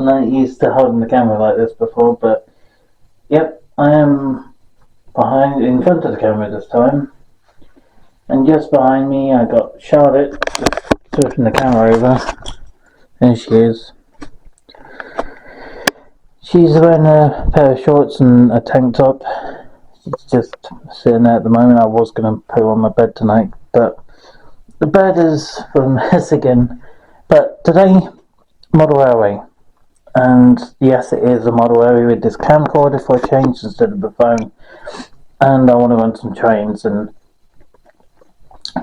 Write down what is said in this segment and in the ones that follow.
I'm not used to holding the camera like this before, but yep, I am in front of the camera this time. And just behind me, I got Charlotte switching the camera over. There she is. She's wearing a pair of shorts and a tank top. She's just sitting there at the moment. I was going to put her on my bed tonight, but the bed is for a mess again. But today, model railway. And yes, it is a model railway with this camcorder for a change instead of the phone. And I want to run some trains and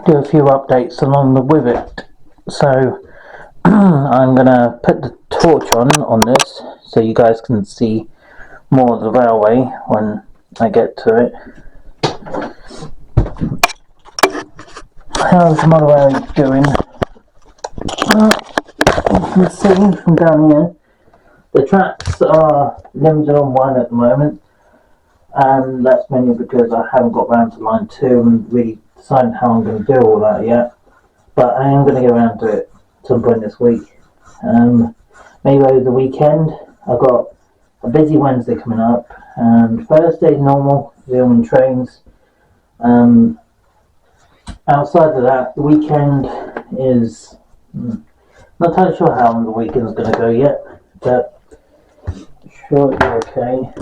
do a few updates along with it. So I'm going to put the torch on this so you guys can see more of the railway when I get to it. How's the model railway doing? You can see from down here, the tracks are limited on one at the moment, and that's mainly because I haven't got round to line 2 and really decided how I'm going to do all that yet. But I am going to get around to it at some point this week. Maybe over the weekend. I've got a busy Wednesday coming up, and Thursday normal, filming trains. Outside of that, the weekend is not entirely sure how the weekend's going to go yet, but sure it'll be okay.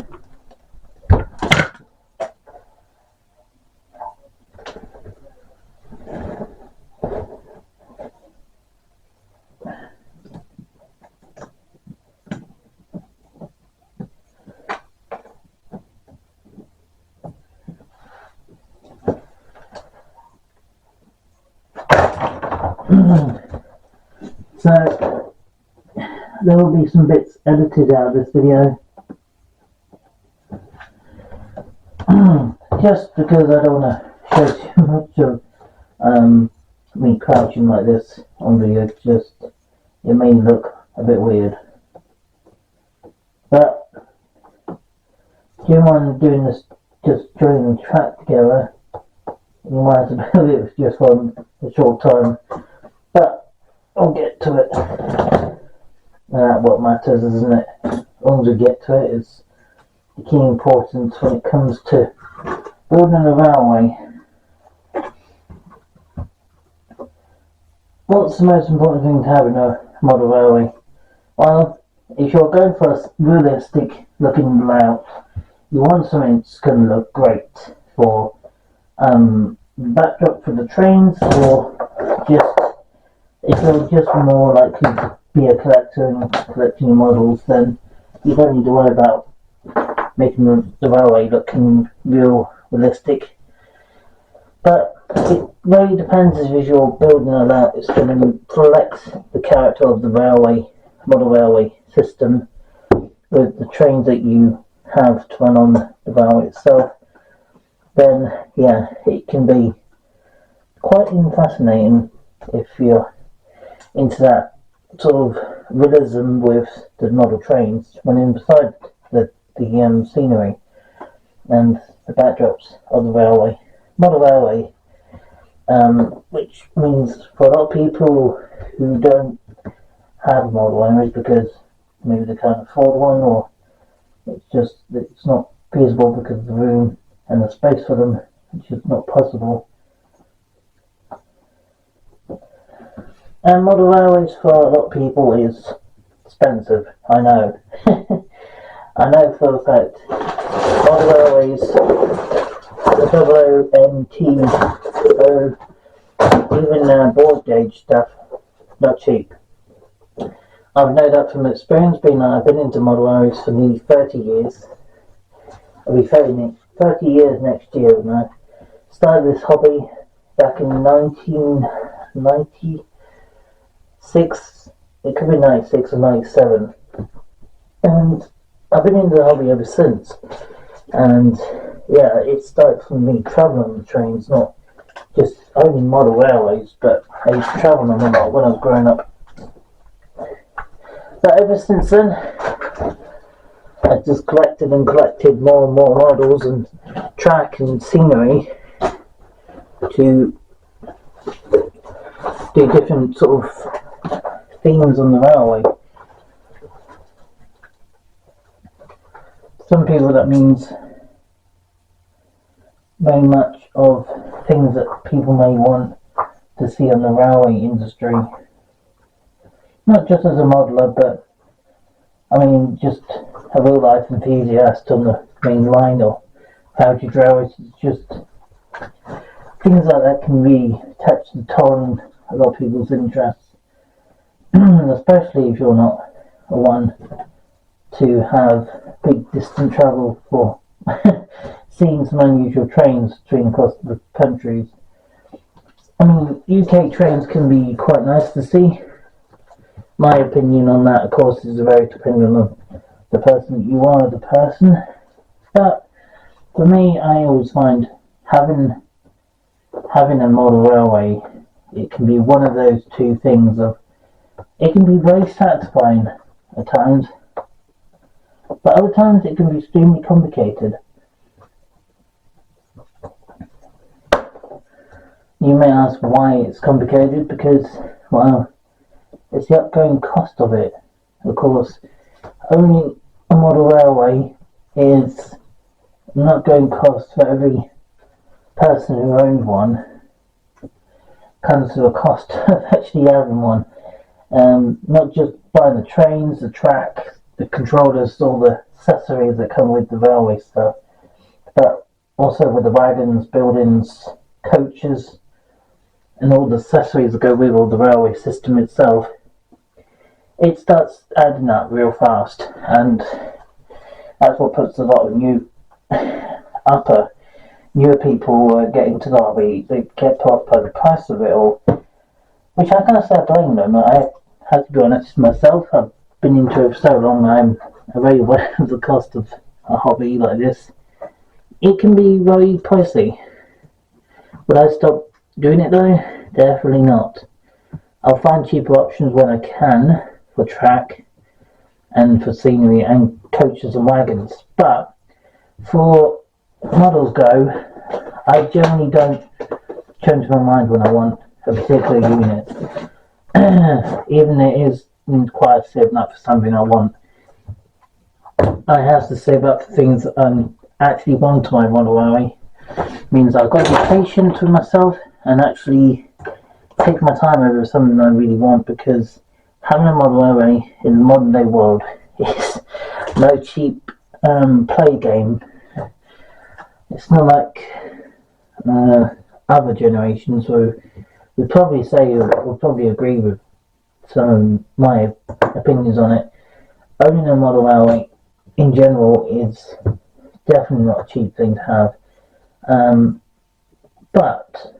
So there will be some bits edited out of this video, just because I don't want to show too much of me crouching like this on video. Just it may look a bit weird, but do you mind doing this, just joining the track together? You might have to do it just for a short time, but I'll get to it. What matters, isn't it? As long as we get to it, is the key importance when it comes to building a railway. What's the most important thing to have in a model railway? Well, if you're going for a realistic looking layout, you want something that's going to look great for backdrop for the trains, or just if you're just more likely to be a collector and collecting models, then you don't need to worry about making the railway looking real realistic. But it really depends if you're building a layout that's going to reflect the character of the model railway system with the trains that you have to run on the railway itself. Then yeah, it can be quite fascinating if you're into that sort of realism with the model trains when inside the scenery and the backdrops of the model railway, which means for a lot of people who don't have model railways because maybe they can't afford one, or it's not feasible because of the room and the space for them, which is not possible. And model railways for a lot of people is expensive, I know. I know for a fact. Model railways, the OOMT, even board gauge stuff, not cheap. I've known that from experience, I've been into model railways for nearly 30 years. I'll be 30 years next year, and I started this hobby back in 1996. It could be 96 or 97, and I've been into the hobby ever since. And yeah, it started from me travelling on the trains, not just only model railways, but I used to travel on them when I was growing up. But ever since then, I just collected more and more models and track and scenery to do different sort of themes on the railway. some people that means very much of things that people may want to see on the railway industry. Not just as a modeller, but I mean just a real life enthusiast on the main line or how to draw it. It's just things like that can really touch the tone a lot of people's interests. Especially if you're not one to have big distant travel for seeing some unusual trains between across the countries. I mean, UK trains can be quite nice to see. My opinion on that, of course, is very dependent on the person that you are as a person. But for me, I always find having a model railway, it can be one of those two things of it can be very satisfying at times, but other times it can be extremely complicated. You may ask why it's complicated, because, well, it's the outgoing cost of it. Of course, owning a model railway is an outgoing cost for every person who owns one. Comes to a cost of actually having one. Not just buying the trains, the track, the controllers, all the accessories that come with the railway stuff, but also with the wagons, buildings, coaches, and all the accessories that go with all the railway system itself. It starts adding up real fast, and that's what puts a lot of newer people getting to that. They get put off by the price of it all, which I can't say I blame them. I have to be honest myself. I've been into it for so long. I'm very aware of the cost of a hobby like this. It can be very pricey. Would I stop doing it though? Definitely not. I'll find cheaper options when I can for track and for scenery and coaches and wagons. But for models go, I generally don't change my mind when I want a particular unit. Even it is required saving up for something I want. I have to save up for things that I actually want my model railway. Means I've got to be patient with myself and actually take my time over something I really want, because having a model railway in the modern day world is no cheap play game. It's not like other generations who would probably say, or would probably agree with some of my opinions on it. Owning a model railway in general is definitely not a cheap thing to have. But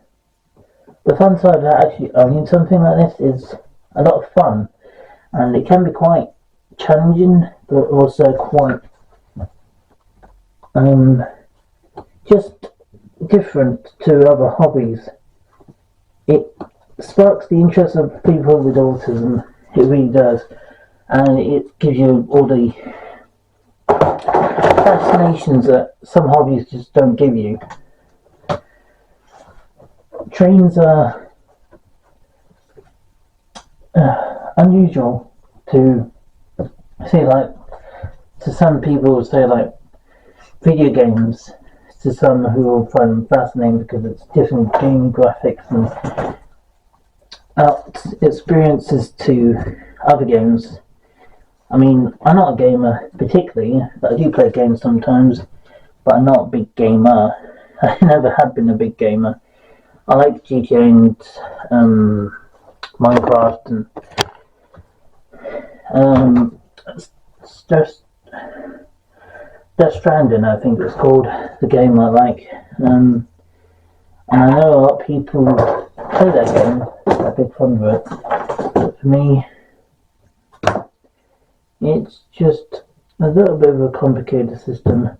the fun side of actually owning something like this is a lot of fun, and it can be quite challenging, but also quite just different to other hobbies. It sparks the interest of people with autism, it really does, and it gives you all the fascinations that some hobbies just don't give you. Trains are unusual to say, like, to some people say like video games, to some who will find them fascinating because it's different game graphics and experiences to other games. I mean, I'm not a gamer particularly, but I do play games sometimes, but I'm not a big gamer. I never have been a big gamer. I like GTA and Minecraft and Death Stranding, I think it's called, the game I like. And I know a lot of people play that game, are big fun of it. But for me, it's just a little bit of a complicated system.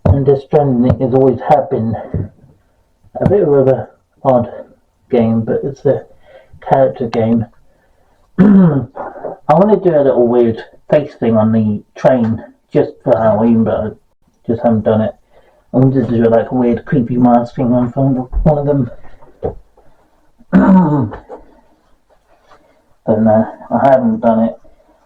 And Death Stranding has always have been a bit of an odd game, but it's a character game. I want to do a little weird face thing on the train just for Halloween, but I just haven't done it. I wanted to do like a weird creepy mask thing on one of them. But no, I haven't done it.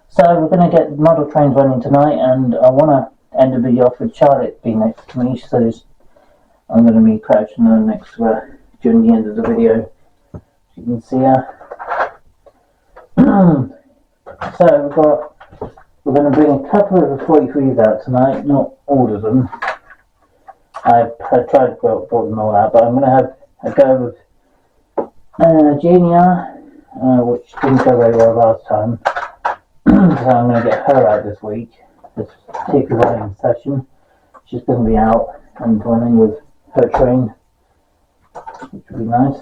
So we're going to get model trains running tonight, and I want to end the video off with Charlotte being next to me, so I'm going to be crouching her next to her during the end of the video. You can see her. So we're going to bring a couple of the 43s out tonight, not all of them. I tried to brought them all out, but I'm going to have a go with Genia, which didn't go very well last time. So I'm going to get her out this week. This particular running session. She's going to be out and running with her train, which will be nice.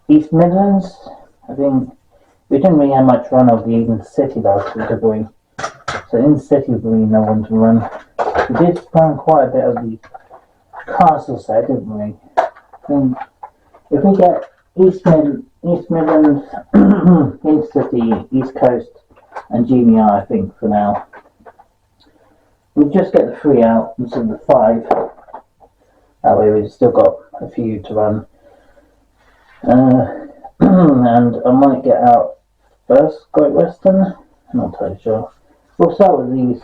East Midlands, I think we didn't really have much run of the Eden City last week, did we? So in the city we really no one to run. We did run quite a bit of the castle set, didn't we? If we get East Midlands, in City, East Coast, and Genia, I think for now. We'll just get the 3 out instead of the 5. That way we've still got a few to run. And I might get out first Great Western. I'm not totally sure. We'll start with these.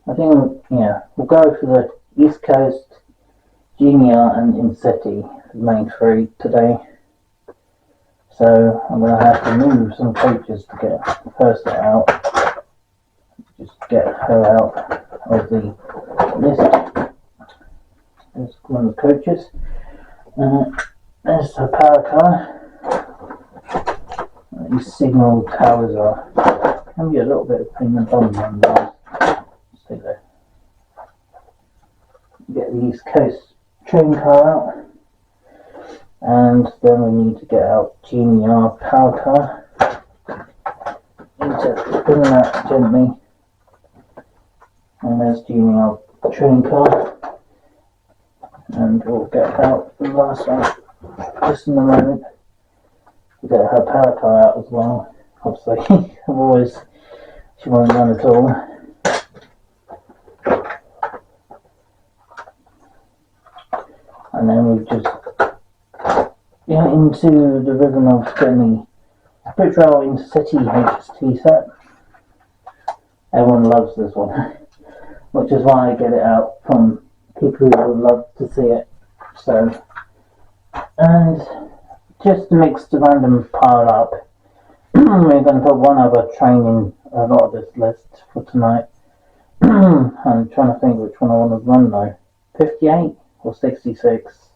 I think, yeah, we'll go for the East Coast, Genia, and In-City, the main 3 today. So I'm going to have to move some coaches to get the first set out. Just get her out of the list. There's one of the coaches. There's her power car. These signal towers can be a little bit of pain in the bum on those. See there. Get the East Coast train car out. And then we need to get out Genia power car. Need to bring that gently. And there's Genia train car. And we'll get out the last one just in a moment. We'll get her power car out as well. Obviously, otherwise she won't run at all. And then we've just into the rhythm of getting the Bridge Rail Intercity HST set. Everyone loves this one, which is why I get it out from people who would love to see it. So, and just to mix the random pile up, we're going to put one other train in a lot of this list for tonight. I'm trying to think which one I want to run though. 58 or 66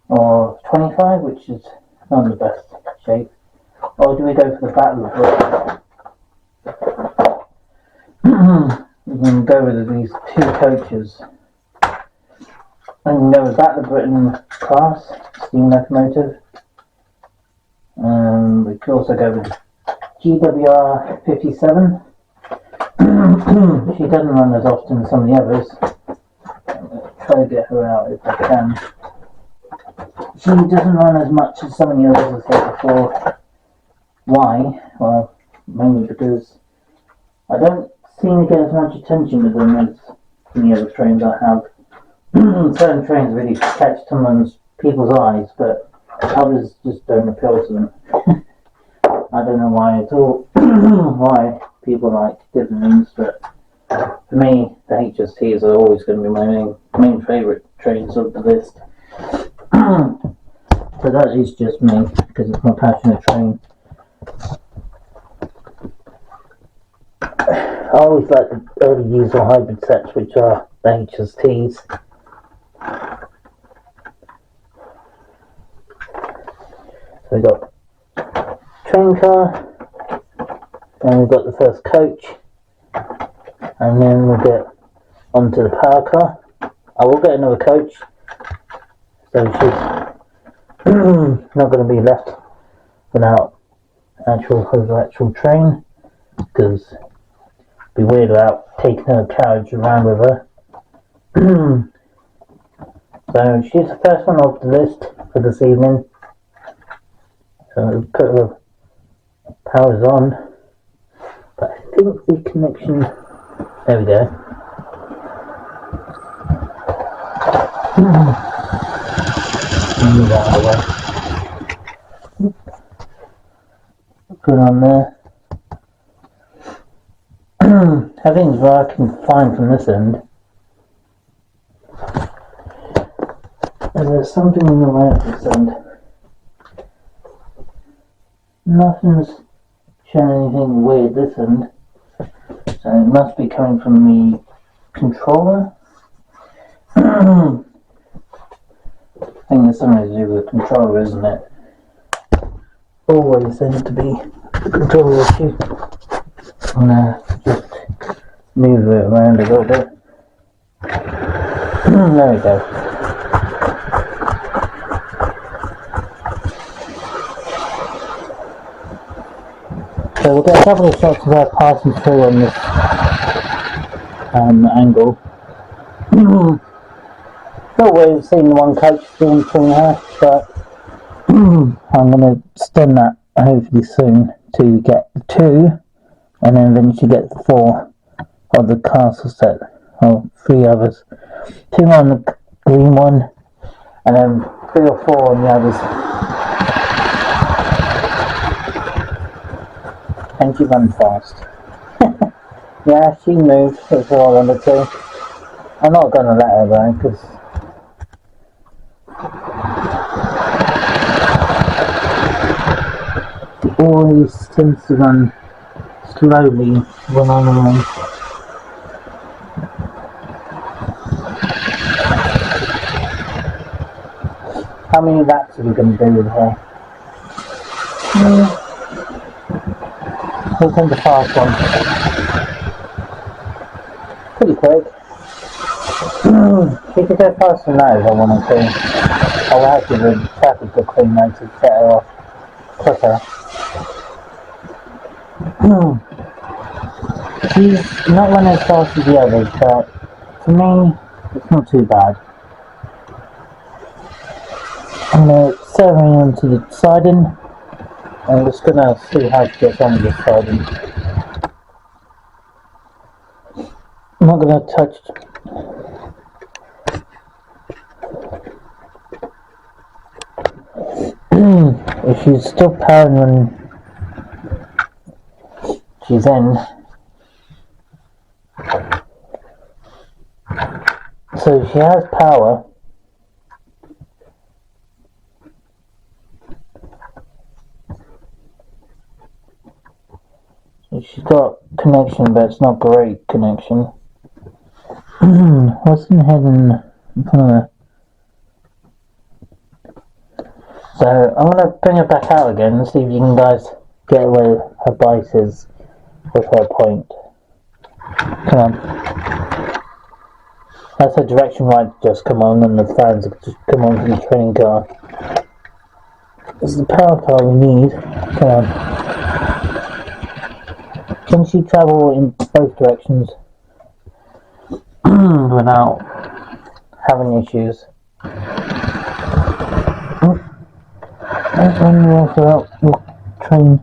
or 25, which is not in the best shape. Or do we go for the Battle of Britain? We can go with these 2 coaches. And we can go with Battle of Britain class, steam locomotive. We could also go with GWR 57. She doesn't run as often as some of the others. I'm going to try to get her out if I can. She doesn't run as much as some of the others I said before. Why? Well, mainly because I don't seem to get as much attention with them as the other trains I have. Certain trains really catch someone's people's eyes, but others just don't appeal to them. I don't know why at all. Why people like different things, but for me, the HSTs are always going to be my main favourite trains of the list. So that is just me, because it's my passionate train. I always like the early user hybrid sets, which are the HSTs. So we've got train car, then we've got the first coach, and then we'll get onto the power car. I will get another coach, so she's not going to be left without actual train, because it'd be weird without taking her carriage around with her. So she's the first one off the list for this evening. So put her powers on, but I think the connection, there we go. Move that out of the way. Put on there. Everything's working fine from this end. And there's something in the way of this end. Nothing's showing anything weird this end. So it must be coming from the controller. I think there's something to do with the controller, isn't it? Always seems to be the controller issue. I'm gonna just move it around a little bit. There we go. So we'll get a couple of shots of her passing through on this angle. Not where we've seen the one coach doing between her, but I'm going to extend that hopefully soon to get the 2 and then eventually get the 4 of the castle set, or 3 others. 2 on the green one and then 3 or 4 on the others. And she runs fast. Yeah, she moves as well on the 2. I'm not going to let her though, because she always tends to run slowly when I'm around. How many laps are we going to do with her? We'll take the fast one. Pretty quick. She could go faster than that if I wanted to. I will have to do the traffic go clean though to get her off quicker. She's not running as fast as the others, but for me, it's not too bad. I'm going to set her onto the siding. I'm just going to see how she gets on with the siding. I'm not going to touch. If she's still powering when she's in, so she has power. So she's got connection, but it's not great connection. What's in head in front of her? So I'm going to bring her back out again and see if you can guys get where her bite is with her point. Come on. That's her direction right just come on, and the fans just come on from the training car. This is the power car we need. Come on. Can she travel in both directions without having issues? Don't run you off without your train.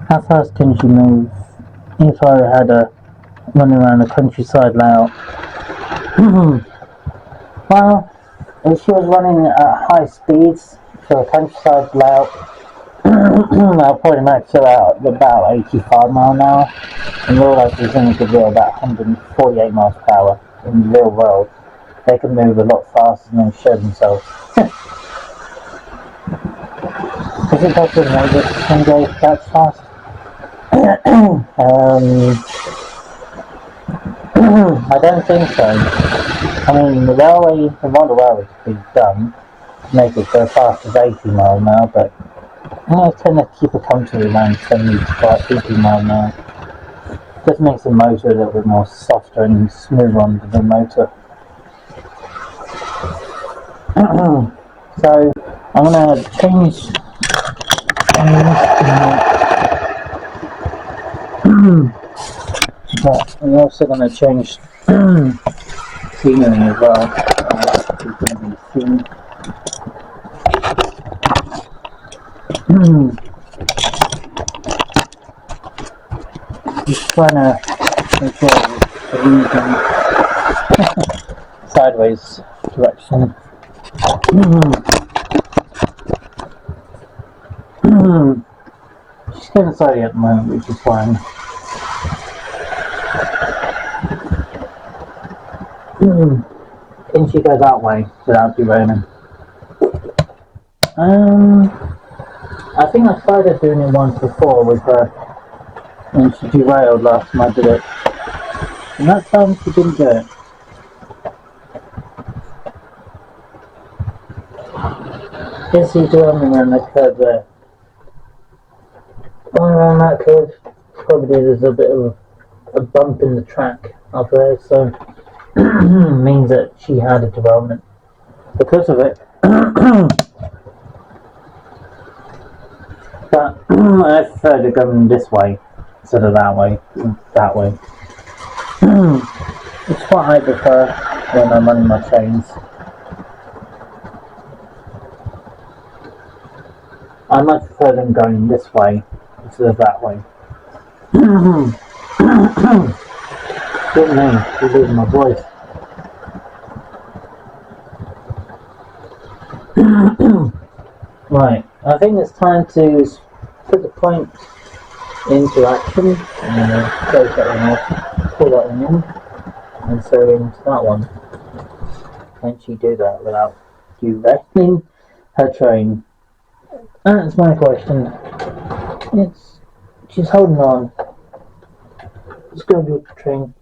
How fast can she move? If I had a running around the countryside layout. Well, if she was running at high speeds for a countryside layout, I'll probably max her out at about 85 miles an hour. In real life, she's only could do about 148 miles per hour. In the real world, they can move a lot faster than they show themselves. Is it possible that this can go that fast? I don't think so. I mean, the model railway could be done to make it go fast as 80 miles an hour, but I tend to keep a comfortable around 70 to 80 miles an hour. Just makes the motor a little bit more softer and smoother on the motor. So I'm going to change but I'm also going to change scenery as well. Just trying to as well, using sideways direction. She's getting slowly at the moment, which is fine. Can she go that way without derailing? I think I started doing it once before with her when she derailed last time I did it. And that time she didn't do it. Is he derailment around that curve there? Going around that curve, probably there's a bit of a bump in the track up there, so means that she had a derailment because of it. But I prefer to go this way instead of that way. It's what I prefer when I'm running my trains. I much prefer them going this way instead of that way. Good name, you're losing my voice. Right, I think it's time to put the point into action, and then close that one off, pull that one in, and sew into that one. Can she do that without derailing her train? That's my question. She's holding on. Let's go with the train.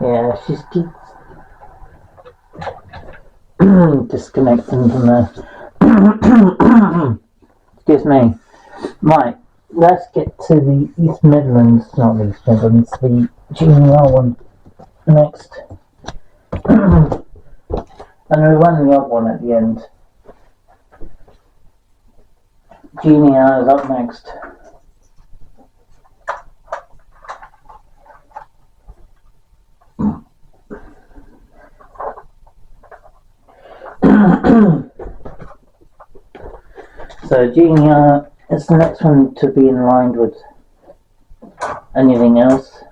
Yeah, she's keeps disconnecting from there. Excuse me. Right, let's get to the East Midlands, not the East Midlands, the GNR one next. And we run the other one at the end. GNR is up next. So GNR is the next one to be in line with anything else.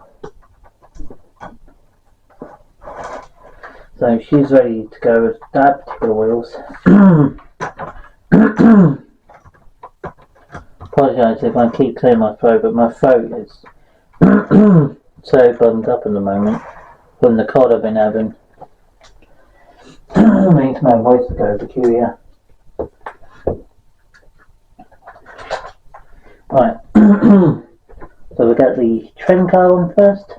So she's ready to go with that particular wheels. Apologise if I keep clearing my throat, but my throat is so bunged up at the moment from the cold I've been having. Makes my voice go peculiar. Right, so we got the train car one first.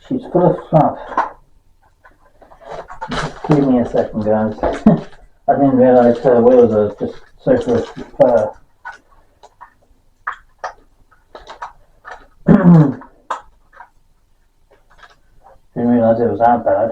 She's full of fluff. Give me a second, guys. I didn't realise her wheels are just so full of fur. Didn't realise it was that bad.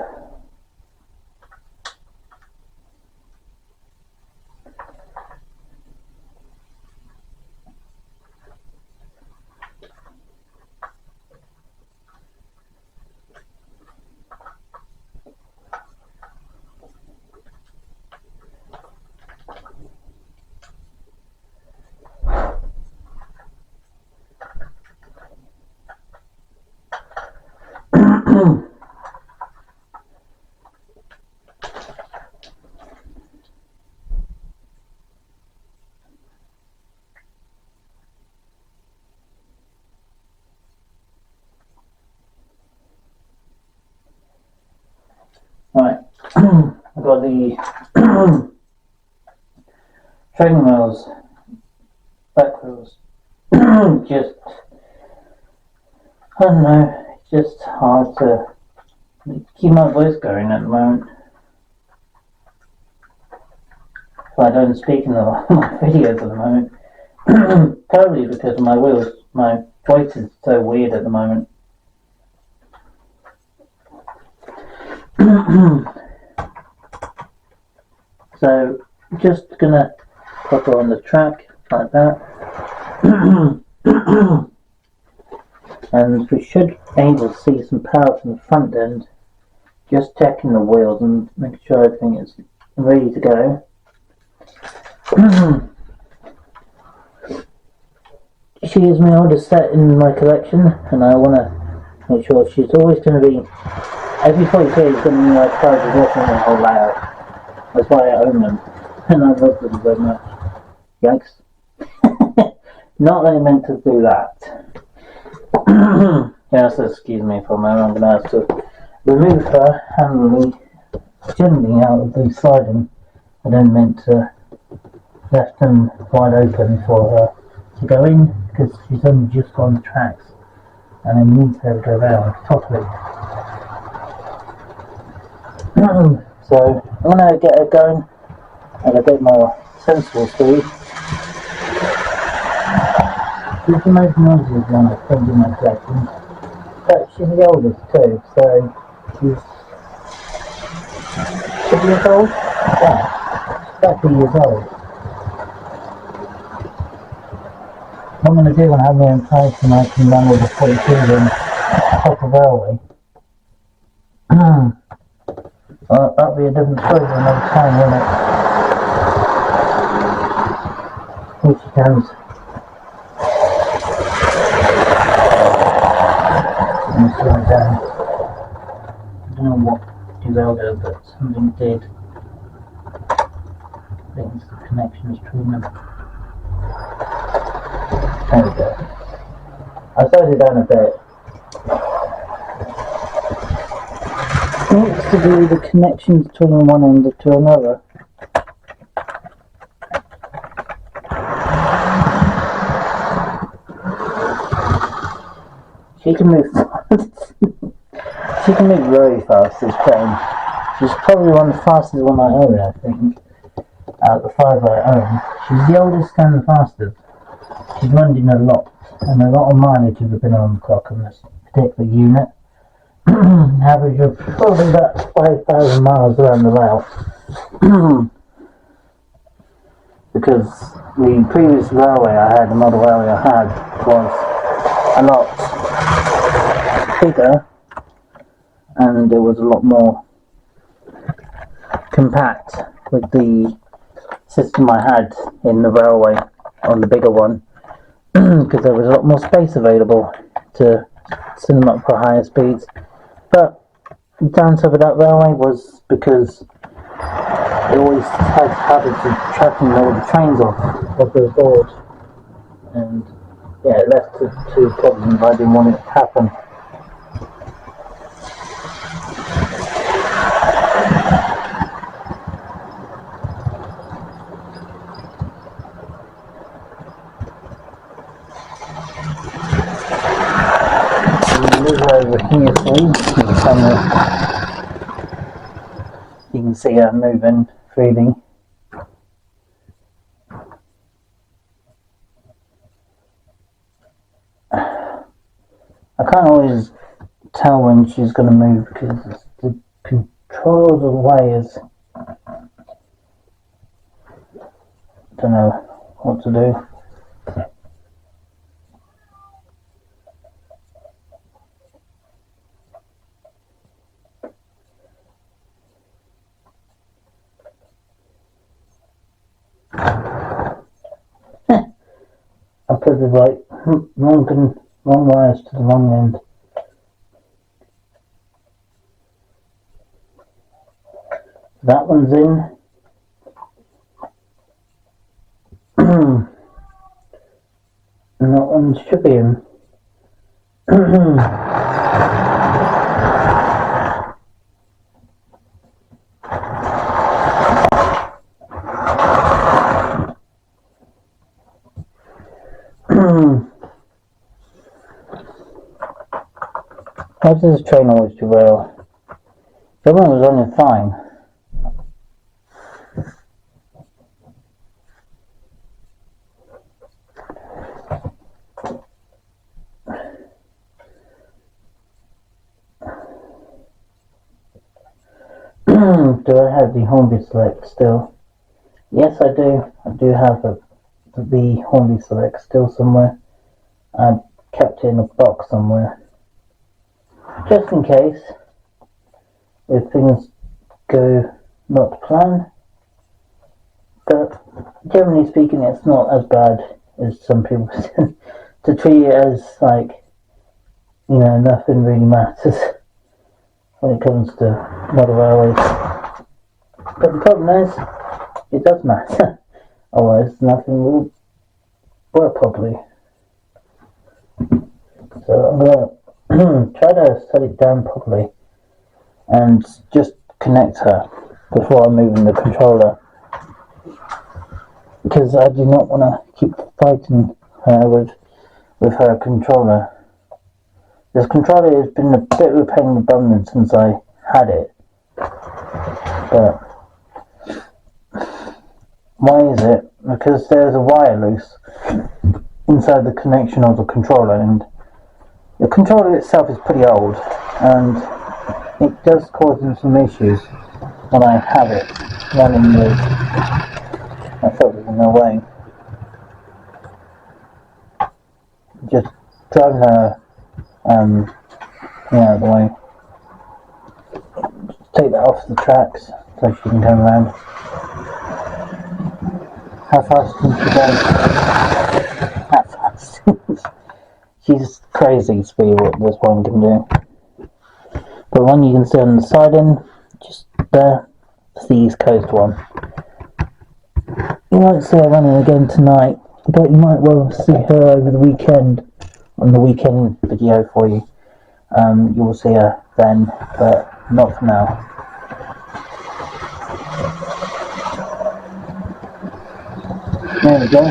Right, I've got the training wheels, back wheels. Just, I don't know, it's just hard to keep my voice going at the moment. So I don't speak in my videos at the moment. Probably because of my wheels, my voice is so weird at the moment. So just gonna put her on the track like that. And we should be able to see some power from the front end. Just checking the wheels and making sure everything is ready to go. She is my oldest set in my collection, and I want to make sure she's always going to be, every 40k is going to be like part of the whole layout. That's why I own them, and I love them very much. Yikes. Not that I meant to do that. Yes, excuse me for a moment, I'm going to have to remove her handily gently out of the sliding. I then meant to left them wide open for her to go in, because she's only just got on the tracks and I need her to go around properly. So I'm going to get her going at a bit more sensible speed. She's the most noisy one I think in my collection, but she's the oldest too, so she's 2 years old? Yeah, about 2 years old. What I'm going to do when I have my own place and I can run all the 42s on top of railway. Well, that'll be a different story for another time, won't it? Here she comes. And slow down. I don't know what derailed her, but something did. I think it's the connections between them. There we go. I slowed it down a bit. It's to do the connections between one end to another. She can move she can move very fast, this train. She's probably one of the fastest one I own, I think. Out of the 5 I own. She's the oldest and the fastest. She's running a lot, and a lot of mileage has been on the clock on this particular unit. Average of probably about 5,000 miles around the route. Because the previous railway I had, the model railway I had, was a lot bigger and it was a lot more compact with the system I had in the railway on the bigger one, because there was a lot more space available to send them up for higher speeds. But the downside of that railway was because it always had habits of tracking all the trains off the board, and yeah, it left two problems I didn't want it to happen. Move over here, please. You can see her moving freely. I can't always tell when she's going to move because the controls of the way is, don't know what to do. I put the wrong wires to the wrong end. That one's in. And that one should be in. How does this train always derail? The other one was running fine. Do I have the Hornby select still? Yes, I do. I do have the Hornby Select still somewhere. I kept it in a box somewhere. Just in case, if things go not to plan. But generally speaking, it's not as bad as some people tend to treat it as, like, nothing really matters when it comes to model railways. But the problem is, it does matter. Otherwise, nothing will work properly. So I'm going to try to set it down properly and just connect her before I move in the controller. Because I do not want to keep fighting her with her controller. This controller has been a bit of a pain in the bum since I had it. But why is it? Because there's a wire loose inside the connection of the controller, and the controller itself is pretty old, and it does cause some issues when I have it running with my filters in the way. Just driving her out of the way. Take that off the tracks so she can turn around. How fast can she go? How fast? She's crazy speed what this one can do. But one you can see on the siding, just there, it's the East Coast one. You won't see her running again tonight, but you might well see her over the weekend on the weekend video for you. You will see her then, but not for now. There we go.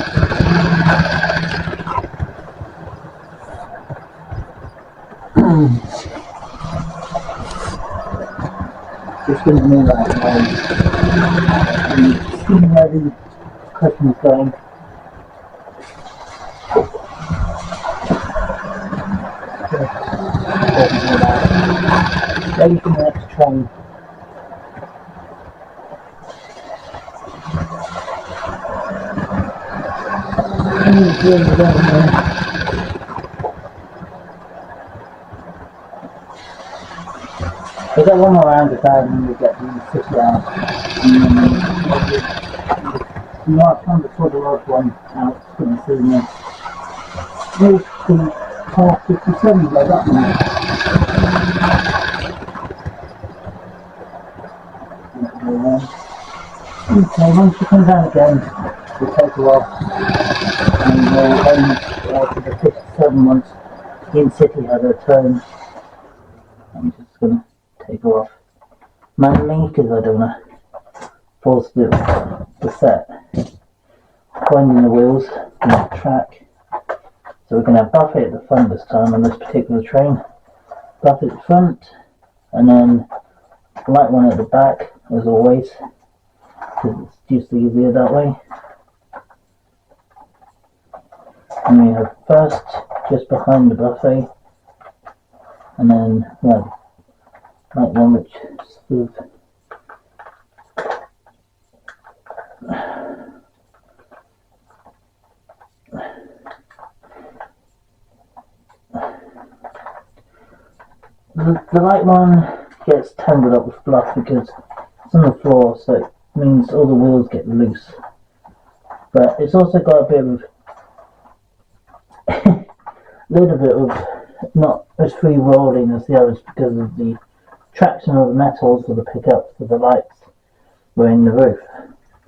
Just going to move that way. See where the customer's going. Ready for the next train. We've got one more roundabout and then we'll get the city out. And last time before the last one out, it's going to see me. Here's the car 57 by that one. Okay, once she comes down again, we'll take her off and we'll aim to the 57 once in city had her turn. I'm just going to take her off manually because I don't want to force the set. Winding the wheels on the track. So we're going to have Buffett at the front this time on this particular train. Buffett at the front, and then light one at the back as always, because it's just easier that way. And we have first just behind the buffet, and then light one which sort of the light one gets tangled up with fluff because it's on the floor, so it means all the wheels get loose. But it's also got a bit of little bit of not as free rolling as the others because of the traction of the metals for the pickups for the lights were in the roof,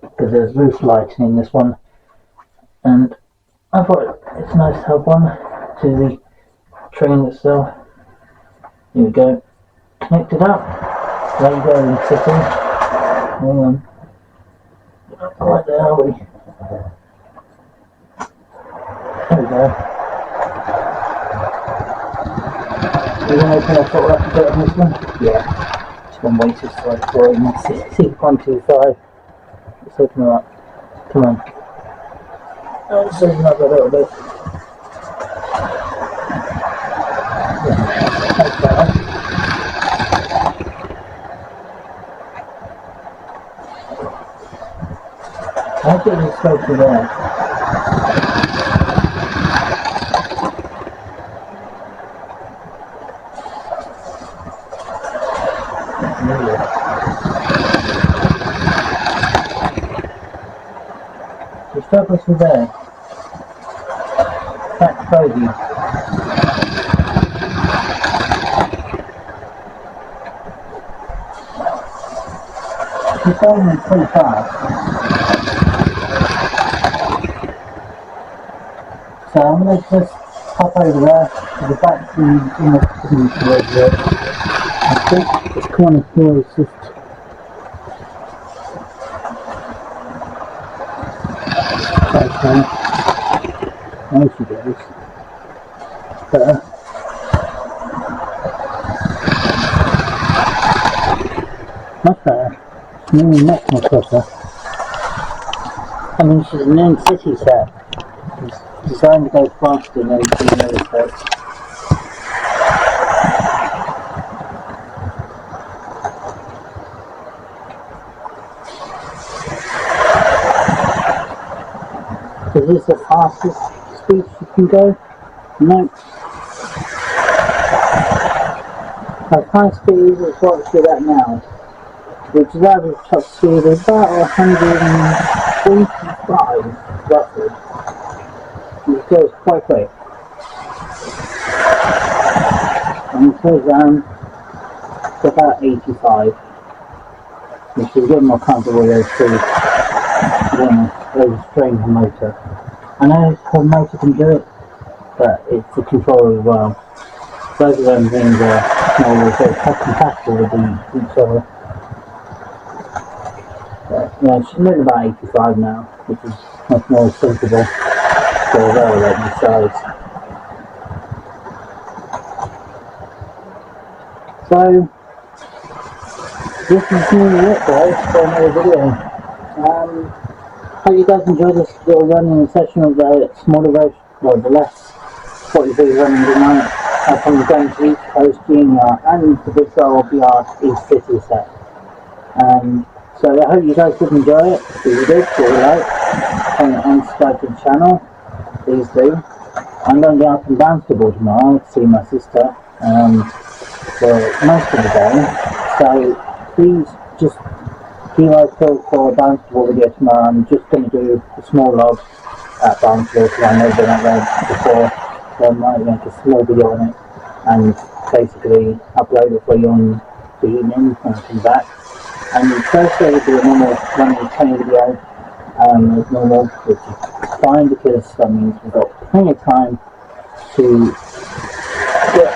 because there's roof lighting in this one, and I thought it's nice to have one to the train itself. Here we go, connected up, there you go, sitting, hang on, right there are we, there we go. We're going to open our throttle up a bit on this one, yeah, just going to wait just like for it, see 125, let's open her up, come on, let's open up a little bit. I think it's supposed to there. The struggles were there. That's crazy. She's going pretty fast. So I'm going to just pop over there to the battery in the radio. I think this corner here is just okay. There she goes. Better. Much better. It's nearly much more quicker. I mean, she's an in-city set. It's designed to go faster than the other sets. Is this the fastest speed you can go? No. Her high speed is what she's at now, which is average top speed of about 125 roughly. It goes quite quick. And it goes down to about 85, which is a bit more comfortable with speed. Overstrain the motor. I know her motor can do it, but it's the controller as well. Both of them things are so compatible with each other. But, yeah, she's at about 85 now, which is much more sensible for a railway this size. So, this is nearly it guys for another video. Hope you guys enjoyed this little running session of the smaller version, well the less 40 running tonight from the Games East Coast Junior and the Big Goal BR East City set. So I hope you guys did enjoy it. If you did, give it a like, comment and subscribe to the channel. Please do. I'm going to get up in Barnstable tomorrow to see my sister for most of the day. So please just keep eyes peeled for a Barnstable video tomorrow. I'm just going to do a small log at Barnstable because I know they're not there before. So I might make a small video on it and basically upload it for you on the evening when I come back. And Thursday will be a normal running training video as normal, which is fine because that means we've got plenty of time to get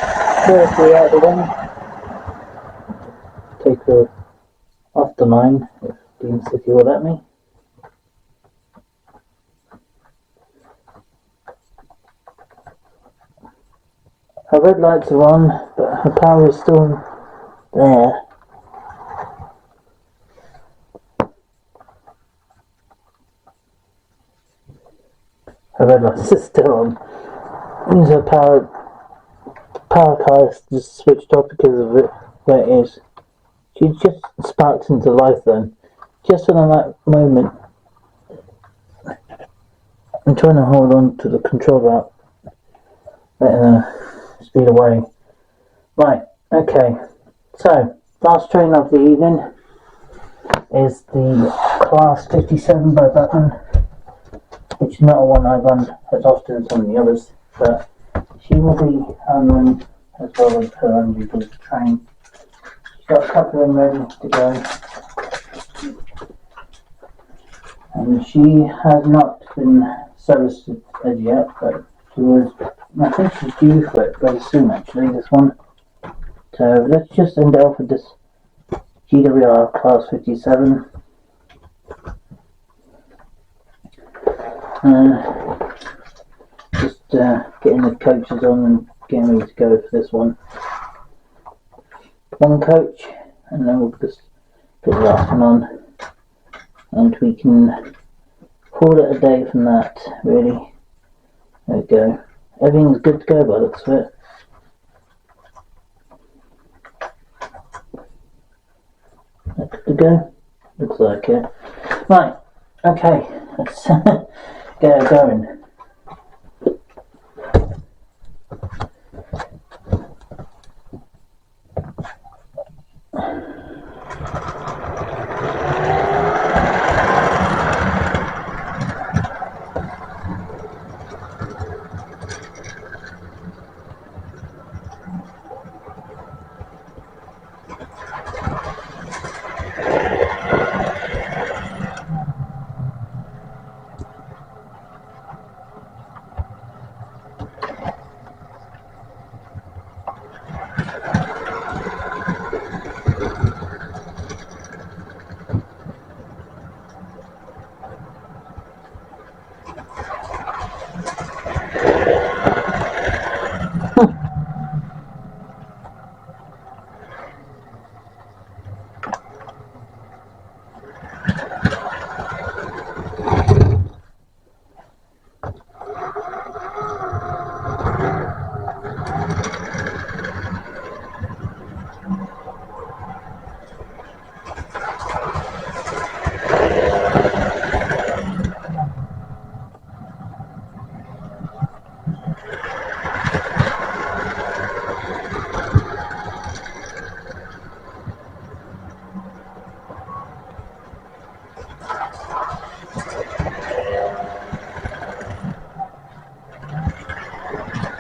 Thursday out of the way. Take her off the line if Dean City will let me. Her red lights are on, but her power is still there. Her red lights are still on. Means her power car is just switched off because of it where it is. She just sparks into life then. Just in that moment. I'm trying to hold on to the control out. Letting her speed away. Right, okay. So, last train of the evening is the Class 57 by Button, which is not a one I run as often as some of the others, but she will be handling as well as her unusual train. She's got a couple of them ready to go, and she has not been serviced as yet, but she was, I think she's due for it very soon actually, this one. So let's just end it off with this GWR Class 57. Just getting the coaches on and getting ready to go for this one. One coach, and then we'll just put the last one on, and we can call it a day from that, really. There we go. Everything's good to go by the looks of it. That's good to go. Looks like it. Right, Okay, let's get it going.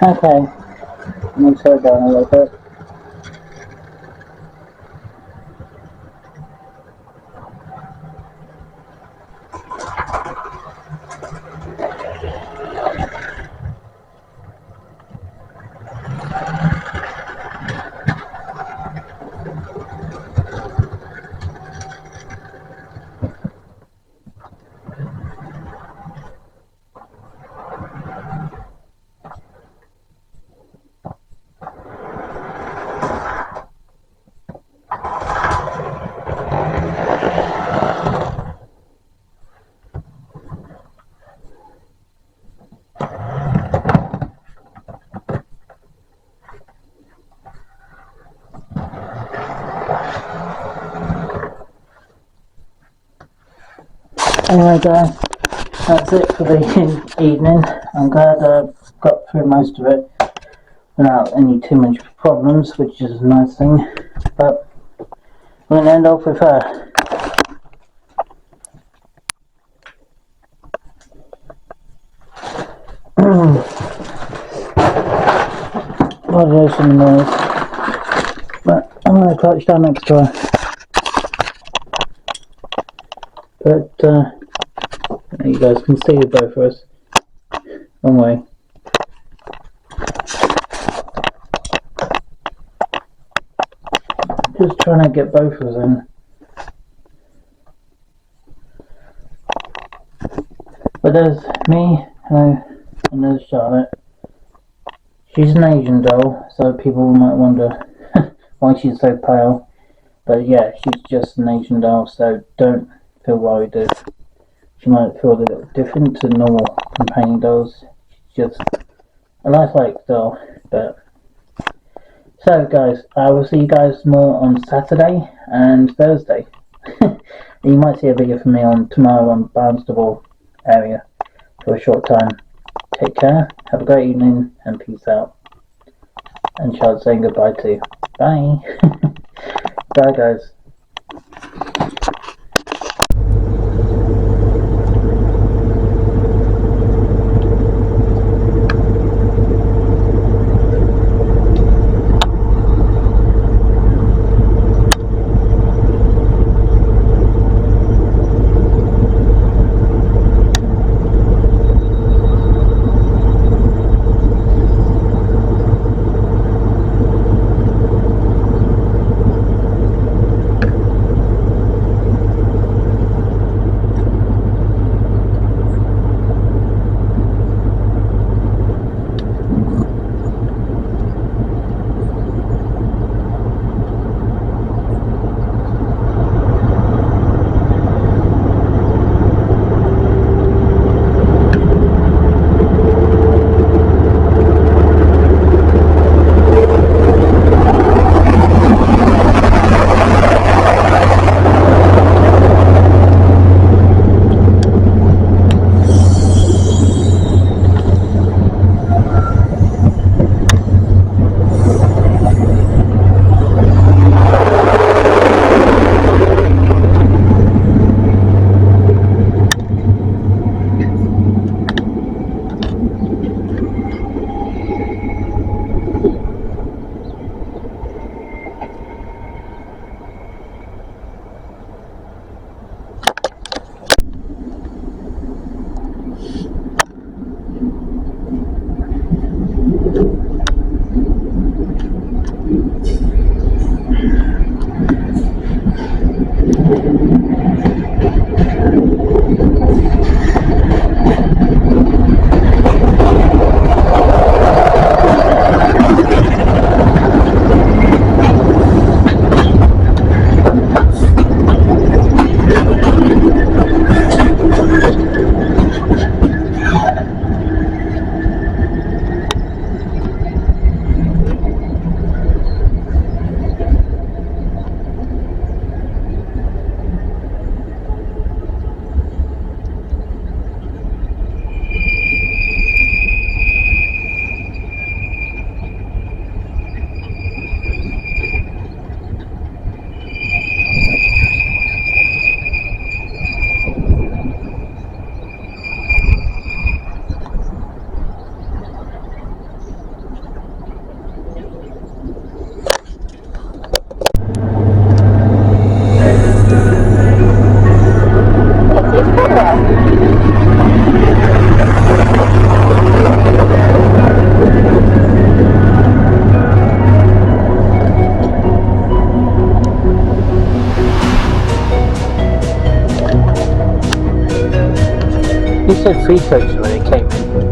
Okay, let me slow down a little bit. Anyway guys, that's it for the evening. I'm glad I got through most of it without any too much problems, which is a nice thing. But we're going to end off with her. Apologize for the noise, but I'm going to crouch down next to her. But you guys can see both of us. One way. Just trying to get both of us in. But there's me, and there's Charlotte. She's an Asian doll, so people might wonder why she's so pale. But yeah, she's just an Asian doll, so don't feel worried if she might feel a little different to normal companion dolls. She's just a lifelike doll. But so guys, I will see you guys more on Saturday and Thursday. You might see a video from me on tomorrow on Barnstable area for a short time. Take care, have a great evening, and peace out. And Charlotte saying goodbye too. Bye. Bye guys. You said 3:30 when it came in.